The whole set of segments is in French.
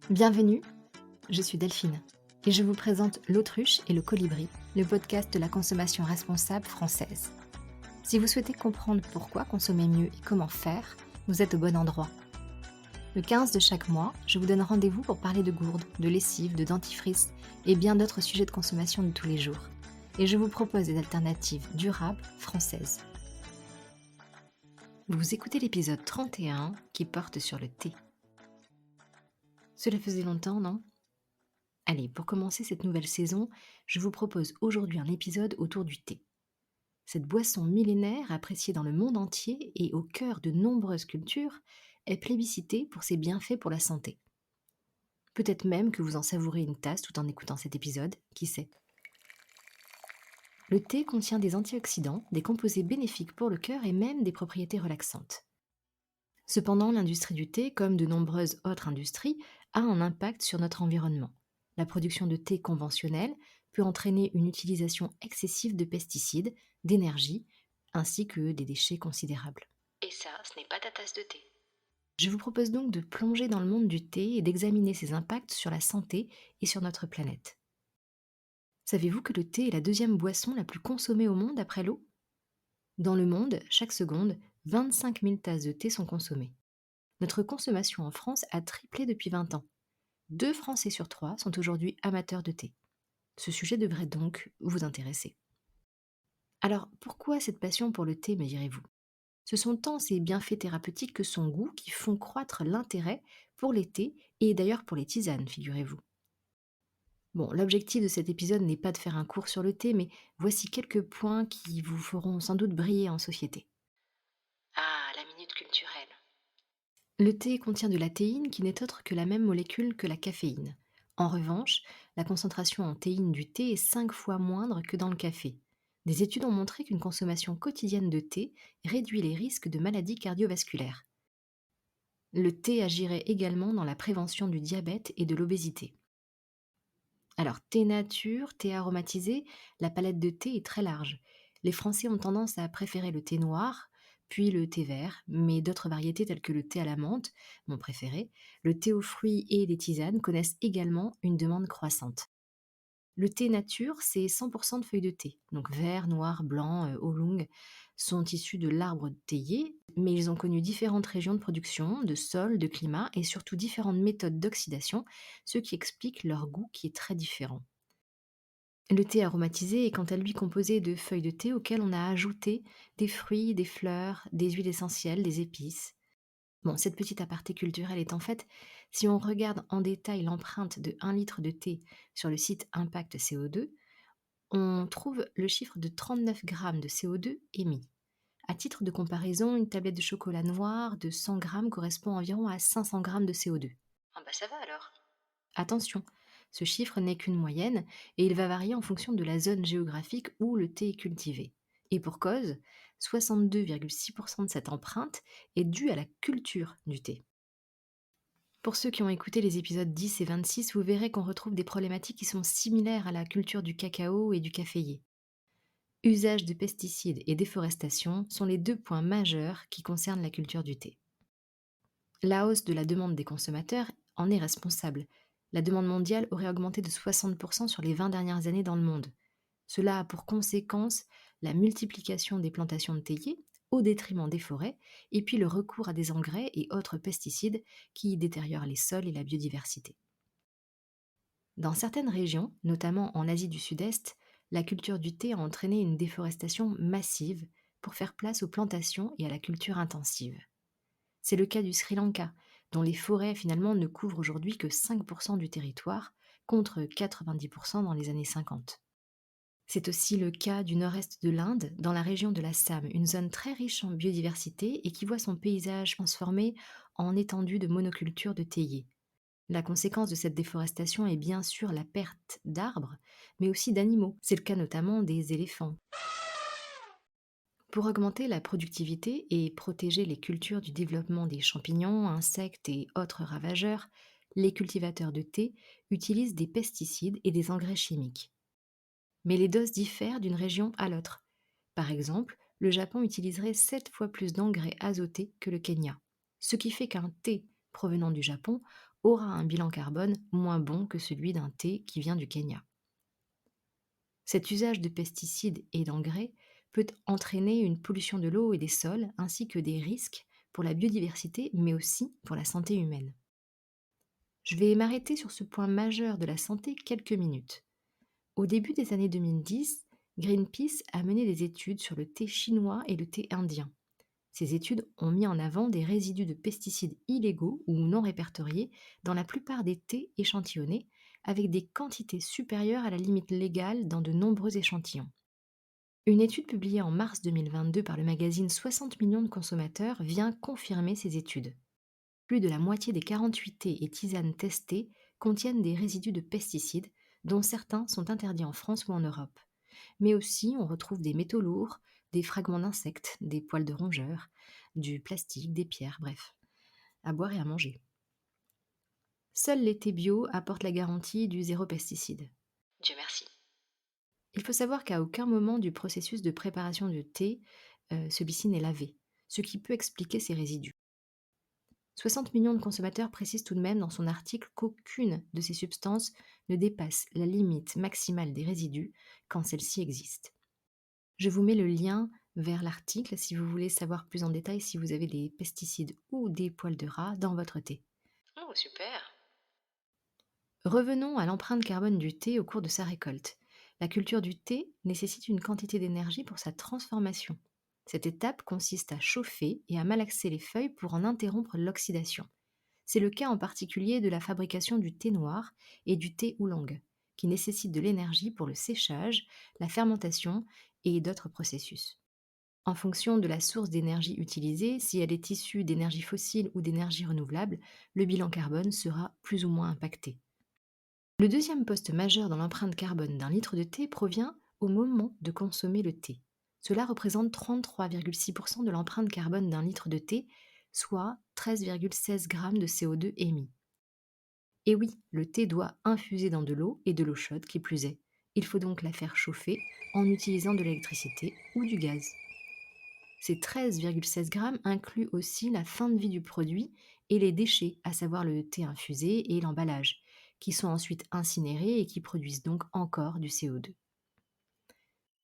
Bienvenue, je suis Delphine et je vous présente L'Autruche et le Colibri, le podcast de la consommation responsable française. Si vous souhaitez comprendre pourquoi consommer mieux et comment faire, vous êtes au bon endroit. Le 15 de chaque mois, je vous donne rendez-vous pour parler de gourdes, de lessive, de dentifrice et bien d'autres sujets de consommation de tous les jours. Et je vous propose des alternatives durables françaises. Vous écoutez l'épisode 31 qui porte sur le thé. Cela faisait longtemps, non ? Allez, pour commencer cette nouvelle saison, je vous propose aujourd'hui un épisode autour du thé. Cette boisson millénaire, appréciée dans le monde entier et au cœur de nombreuses cultures, est plébiscitée pour ses bienfaits pour la santé. Peut-être même que vous en savourez une tasse tout en écoutant cet épisode, qui sait. Le thé contient des antioxydants, des composés bénéfiques pour le cœur et même des propriétés relaxantes. Cependant, l'industrie du thé, comme de nombreuses autres industries, a un impact sur notre environnement. La production de thé conventionnel peut entraîner une utilisation excessive de pesticides, d'énergie, ainsi que des déchets considérables. Et ça, ce n'est pas ta tasse de thé. Je vous propose donc de plonger dans le monde du thé et d'examiner ses impacts sur la santé et sur notre planète. Savez-vous que le thé est la deuxième boisson la plus consommée au monde après l'eau ? Dans le monde, chaque seconde, 25 000 tasses de thé sont consommées. Notre consommation en France a triplé depuis 20 ans. 2 Français sur 3 sont aujourd'hui amateurs de thé. Ce sujet devrait donc vous intéresser. Alors, pourquoi cette passion pour le thé, me direz-vous ? Ce sont tant ses bienfaits thérapeutiques que son goût qui font croître l'intérêt pour les thés et d'ailleurs pour les tisanes, figurez-vous. Bon, l'objectif de cet épisode n'est pas de faire un cours sur le thé, mais voici quelques points qui vous feront sans doute briller en société. Ah, la minute culturelle. Le thé contient de la théine qui n'est autre que la même molécule que la caféine. En revanche, la concentration en théine du thé est 5 fois moindre que dans le café. Des études ont montré qu'une consommation quotidienne de thé réduit les risques de maladies cardiovasculaires. Le thé agirait également dans la prévention du diabète et de l'obésité. Alors, thé nature, thé aromatisé, la palette de thé est très large. Les Français ont tendance à préférer le thé noir, puis le thé vert, mais d'autres variétés telles que le thé à la menthe, mon préféré, le thé aux fruits et les tisanes connaissent également une demande croissante. Le thé nature, c'est 100% de feuilles de thé, donc vert, noir, blanc, oolong, sont issus de l'arbre théier, mais ils ont connu différentes régions de production, de sol, de climat et surtout différentes méthodes d'oxydation, ce qui explique leur goût qui est très différent. Le thé aromatisé est quant à lui composé de feuilles de thé auxquelles on a ajouté des fruits, des fleurs, des huiles essentielles, des épices. Bon, cette petite aparté culturelle est en fait, si on regarde en détail l'empreinte de 1 litre de thé sur le site Impact CO2, on trouve le chiffre de 39 grammes de CO2 émis. À titre de comparaison, une tablette de chocolat noir de 100 grammes correspond environ à 500 grammes de CO2. Ah bah ça va alors. Attention, ce chiffre n'est qu'une moyenne et il va varier en fonction de la zone géographique où le thé est cultivé. Et pour cause, 62,6% de cette empreinte est due à la culture du thé. Pour ceux qui ont écouté les épisodes 10 et 26, vous verrez qu'on retrouve des problématiques qui sont similaires à la culture du cacao et du caféier. Usage de pesticides et déforestation sont les 2 points majeurs qui concernent la culture du thé. La hausse de la demande des consommateurs en est responsable. La demande mondiale aurait augmenté de 60% sur les 20 dernières années dans le monde. Cela a pour conséquence la multiplication des plantations de théiers au détriment des forêts, et puis le recours à des engrais et autres pesticides qui détériorent les sols et la biodiversité. Dans certaines régions, notamment en Asie du Sud-Est, la culture du thé a entraîné une déforestation massive pour faire place aux plantations et à la culture intensive. C'est le cas du Sri Lanka, dont les forêts finalement ne couvrent aujourd'hui que 5% du territoire, contre 90% dans les années 50. C'est aussi le cas du nord-est de l'Inde, dans la région de l'Assam, une zone très riche en biodiversité et qui voit son paysage transformé en étendue de monoculture de théiers. La conséquence de cette déforestation est bien sûr la perte d'arbres, mais aussi d'animaux. C'est le cas notamment des éléphants. Pour augmenter la productivité et protéger les cultures du développement des champignons, insectes et autres ravageurs, les cultivateurs de thé utilisent des pesticides et des engrais chimiques. Mais les doses diffèrent d'une région à l'autre. Par exemple, le Japon utiliserait 7 fois plus d'engrais azotés que le Kenya, ce qui fait qu'un thé provenant du Japon aura un bilan carbone moins bon que celui d'un thé qui vient du Kenya. Cet usage de pesticides et d'engrais peut entraîner une pollution de l'eau et des sols, ainsi que des risques pour la biodiversité, mais aussi pour la santé humaine. Je vais m'arrêter sur ce point majeur de la santé quelques minutes. Au début des années 2010, Greenpeace a mené des études sur le thé chinois et le thé indien. Ces études ont mis en avant des résidus de pesticides illégaux ou non répertoriés dans la plupart des thés échantillonnés, avec des quantités supérieures à la limite légale dans de nombreux échantillons. Une étude publiée en mars 2022 par le magazine 60 millions de consommateurs vient confirmer ces études. Plus de la moitié des 48 thés et tisanes testés contiennent des résidus de pesticides, dont certains sont interdits en France ou en Europe. Mais aussi, on retrouve des métaux lourds, des fragments d'insectes, des poils de rongeurs, du plastique, des pierres, bref, à boire et à manger. Seul les thés bio apportent la garantie du zéro pesticide. Dieu merci. Il faut savoir qu'à aucun moment du processus de préparation du thé, celui-ci n'est lavé, ce qui peut expliquer ces résidus. 60 millions de consommateurs précisent tout de même dans son article qu'aucune de ces substances ne dépasse la limite maximale des résidus quand celle-ci existe. Je vous mets le lien vers l'article si vous voulez savoir plus en détail si vous avez des pesticides ou des poils de rat dans votre thé. Oh, super! Revenons à l'empreinte carbone du thé au cours de sa récolte. La culture du thé nécessite une quantité d'énergie pour sa transformation. Cette étape consiste à chauffer et à malaxer les feuilles pour en interrompre l'oxydation. C'est le cas en particulier de la fabrication du thé noir et du thé oolong, qui nécessitent de l'énergie pour le séchage, la fermentation et d'autres processus. En fonction de la source d'énergie utilisée, si elle est issue d'énergie fossile ou d'énergie renouvelable, le bilan carbone sera plus ou moins impacté. Le deuxième poste majeur dans l'empreinte carbone d'un litre de thé provient au moment de consommer le thé. Cela représente 33,6% de l'empreinte carbone d'un litre de thé, soit 13,16 grammes de CO2 émis. Et oui, le thé doit infuser dans de l'eau et de l'eau chaude qui plus est. Il faut donc la faire chauffer en utilisant de l'électricité ou du gaz. Ces 13,16 grammes incluent aussi la fin de vie du produit et les déchets, à savoir le thé infusé et l'emballage, qui sont ensuite incinérés et qui produisent donc encore du CO2.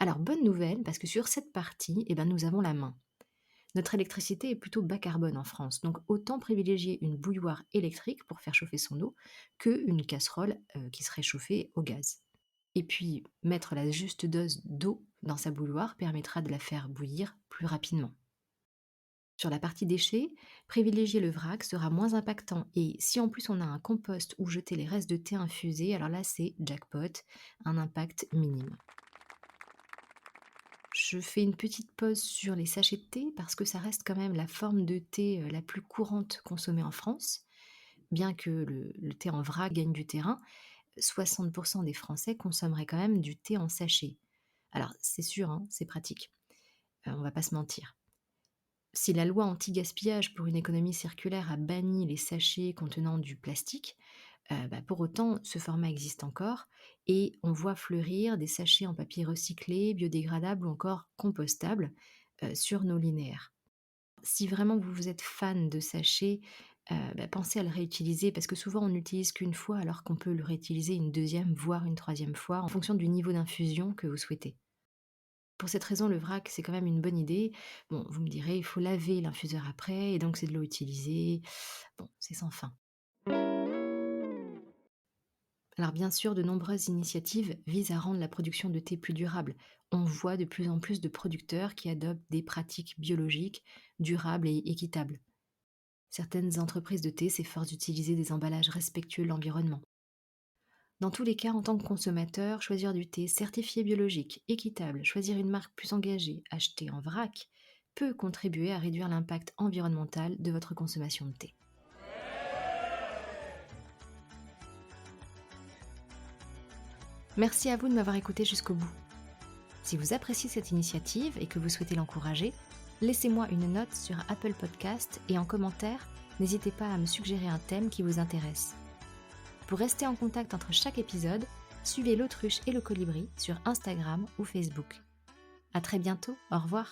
Alors, bonne nouvelle, parce que sur cette partie, nous avons la main. Notre électricité est plutôt bas carbone en France, donc autant privilégier une bouilloire électrique pour faire chauffer son eau qu'une casserole qui serait chauffée au gaz. Et puis, mettre la juste dose d'eau dans sa bouilloire permettra de la faire bouillir plus rapidement. Sur la partie déchets, privilégier le vrac sera moins impactant et si en plus on a un compost ou jeter les restes de thé infusé, alors là c'est jackpot, un impact minime. Je fais une petite pause sur les sachets de thé parce que ça reste quand même la forme de thé la plus courante consommée en France. Bien que le thé en vrac gagne du terrain, 60% des Français consommeraient quand même du thé en sachet. Alors c'est sûr, hein, c'est pratique, on va pas se mentir. Si la loi anti-gaspillage pour une économie circulaire a banni les sachets contenant du plastique, pour autant, ce format existe encore et on voit fleurir des sachets en papier recyclé, biodégradable ou encore compostable sur nos linéaires. Si vraiment vous êtes fan de sachets, pensez à le réutiliser parce que souvent on n'utilise qu'une fois alors qu'on peut le réutiliser une deuxième, voire une troisième fois en fonction du niveau d'infusion que vous souhaitez. Pour cette raison, le vrac, c'est quand même une bonne idée. Bon, vous me direz, il faut laver l'infuseur après et donc c'est de l'eau utilisée. Bon, c'est sans fin. Alors bien sûr, de nombreuses initiatives visent à rendre la production de thé plus durable. On voit de plus en plus de producteurs qui adoptent des pratiques biologiques, durables et équitables. Certaines entreprises de thé s'efforcent d'utiliser des emballages respectueux de l'environnement. Dans tous les cas, en tant que consommateur, choisir du thé certifié biologique, équitable, choisir une marque plus engagée, acheter en vrac, peut contribuer à réduire l'impact environnemental de votre consommation de thé. Merci à vous de m'avoir écouté jusqu'au bout. Si vous appréciez cette initiative et que vous souhaitez l'encourager, laissez-moi une note sur Apple Podcast et en commentaire, n'hésitez pas à me suggérer un thème qui vous intéresse. Pour rester en contact entre chaque épisode, suivez l'Autruche et le Colibri sur Instagram ou Facebook. À très bientôt, au revoir.